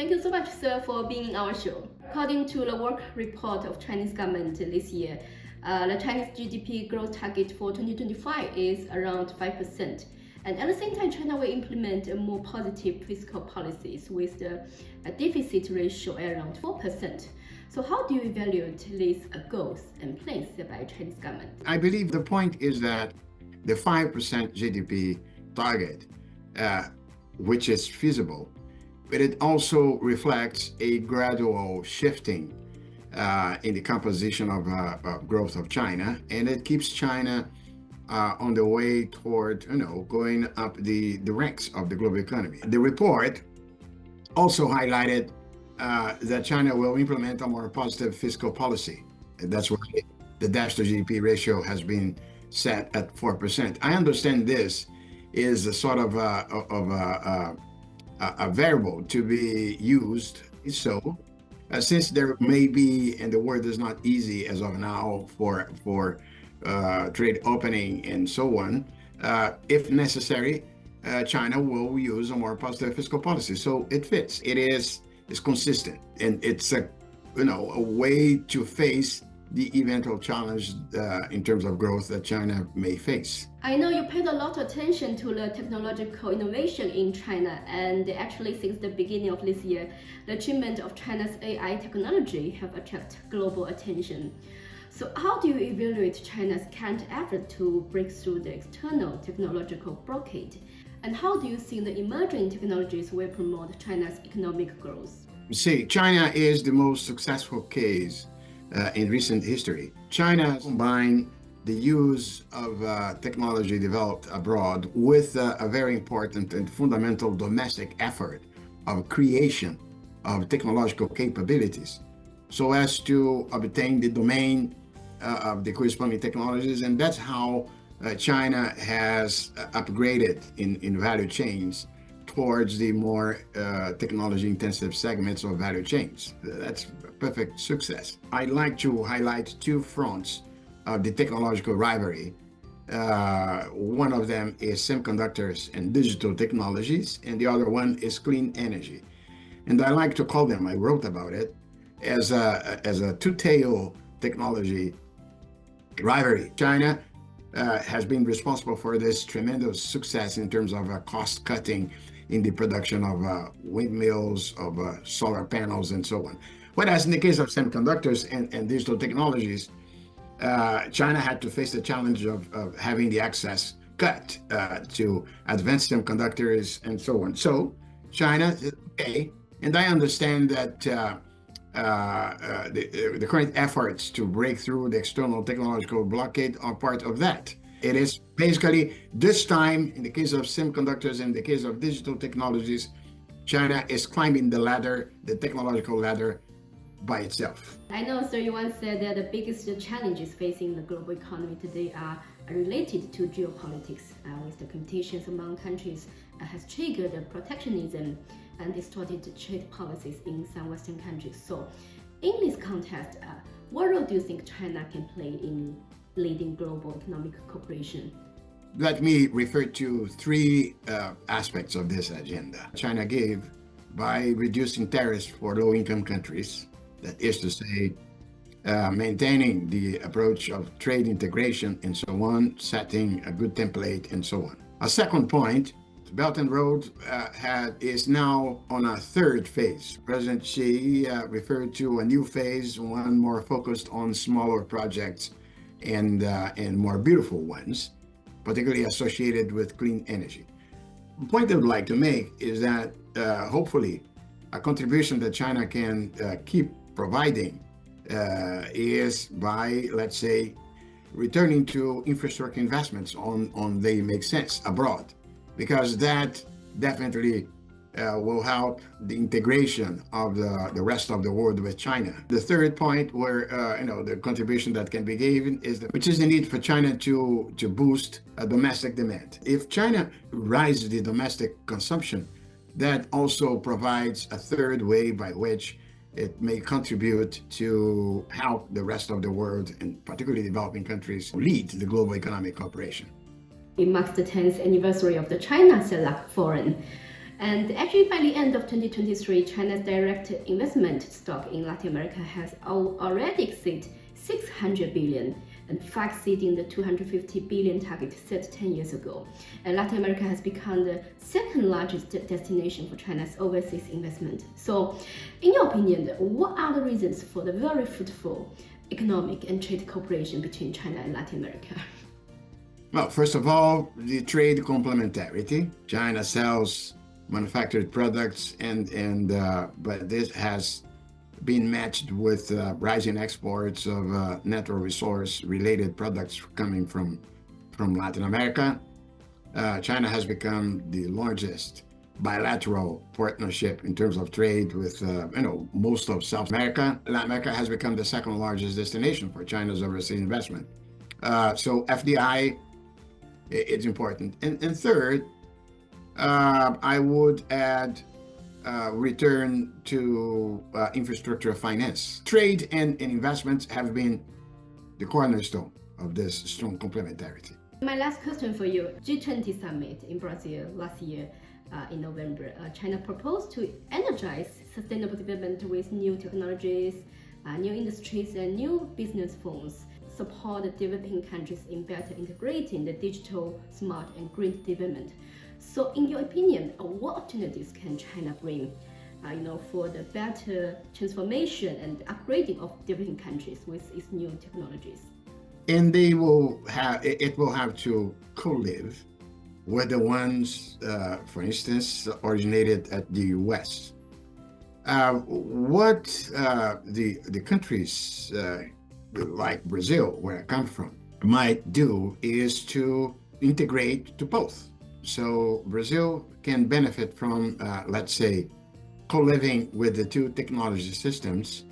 Thank you so much, sir, for being in our show. According to the work report of Chinese government this year, the Chinese GDP growth target for 2025 is around 5%. And at the same time, China will implement more positive fiscal policies with the deficit ratio around 4%. So how do you evaluate these goals and plans by Chinese government? I believe the point is that the 5% GDP target, which is feasible, but it also reflects a gradual shifting in the composition of growth of China, and it keeps China on the way toward, going up the ranks of the global economy. The report also highlighted that China will implement a more positive fiscal policy. That's why the dash to GDP ratio has been set at 4%. I understand this is a sort of a variable to be used. So, since there may be, and the word is not easy as of now for trade opening and so on, if necessary, China will use a more positive fiscal policy. So it fits. It's consistent, and it's a way to face the eventual challenge in terms of growth that China may face. I know you paid a lot of attention to the technological innovation in China, and actually since the beginning of this year, the achievement of China's AI technology have attracted global attention. So how do you evaluate China's current effort to break through the external technological blockade? And how do you think the emerging technologies will promote China's economic growth? See, China is the most successful case in recent history. China combined the use of technology developed abroad with a very important and fundamental domestic effort of creation of technological capabilities so as to obtain the domain of the corresponding technologies. And that's how China has upgraded in value chains towards the more technology-intensive segments of value chains. That's a perfect success. I'd like to highlight two fronts of the technological rivalry. One of them is semiconductors and digital technologies, and the other one is clean energy. And I like to call them, I wrote about it, as a two-tail technology rivalry. China has been responsible for this tremendous success in terms of cost cutting in the production of windmills, of solar panels, and so on. Whereas in the case of semiconductors and digital technologies, China had to face the challenge of having the access cut to advanced semiconductors and so on. So China is okay, and I understand that the current efforts to break through the external technological blockade are part of that. It is basically this time, in the case of semiconductors, in the case of digital technologies, China is climbing the ladder, the technological ladder, by itself. I know, sir, you once said that the biggest challenges facing the global economy today are related to geopolitics, with the competitions among countries has triggered protectionism and distorted trade policies in some Western countries. So, in this context, what role do you think China can play in leading global economic cooperation? Let me refer to three aspects of this agenda. China gave by reducing tariffs for low-income countries, that is to say, maintaining the approach of trade integration and so on, setting a good template and so on. A second point, the Belt and Road is now on a third phase. President Xi referred to a new phase, one more focused on smaller projects and more beautiful ones, particularly associated with clean energy. The point I would like to make is that hopefully a contribution that China can keep providing is by, let's say, returning to infrastructure investments on they make sense abroad, because that definitely will help the integration of the rest of the world with China. The third point where the contribution that can be given is which is the need for China to boost domestic demand. If China rises the domestic consumption, that also provides a third way by which it may contribute to help the rest of the world, and particularly developing countries, lead the global economic cooperation. It marks the 10th anniversary of the China CELAC Forum. And actually, by the end of 2023, China's direct investment stock in Latin America has already exceeded 600 billion, and far exceeding the 250 billion target set 10 years ago. And Latin America has become the second largest destination for China's overseas investment. So, in your opinion, what are the reasons for the very fruitful economic and trade cooperation between China and Latin America? Well, first of all, the trade complementarity. China sells manufactured products, but this has been matched with rising exports of natural resource related products coming from Latin America. China has become the largest bilateral partnership in terms of trade with most of South America. Latin America has become the second largest destination for China's overseas investment. So FDI, it's important. And third, I would add return to infrastructure finance. Trade and investments have been the cornerstone of this strong complementarity. My last question for you. G20 summit in Brazil last year in November, China proposed to energize sustainable development with new technologies, new industries, and new business forms, support developing countries in better integrating the digital, smart, and green development. So, in your opinion, what opportunities can China bring, for the better transformation and upgrading of developing countries with its new technologies? And it will have to co-live with the ones, for instance, originated at the U.S. What the countries like Brazil, where I come from, might do is to integrate to both. So Brazil can benefit from, let's say, co-living with the two technology systems,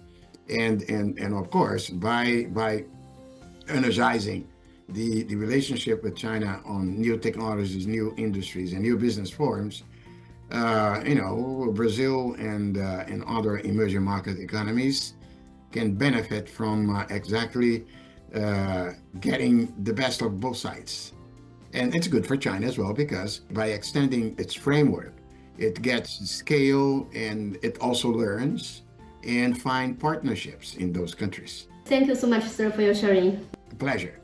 and of course by energizing the relationship with China on new technologies, new industries, and new business forms. Brazil and other emerging market economies can benefit from exactly getting the best of both sides. And it's good for China as well, because by extending its framework, it gets scale and it also learns and find partnerships in those countries. Thank you so much, sir, for your sharing. A pleasure.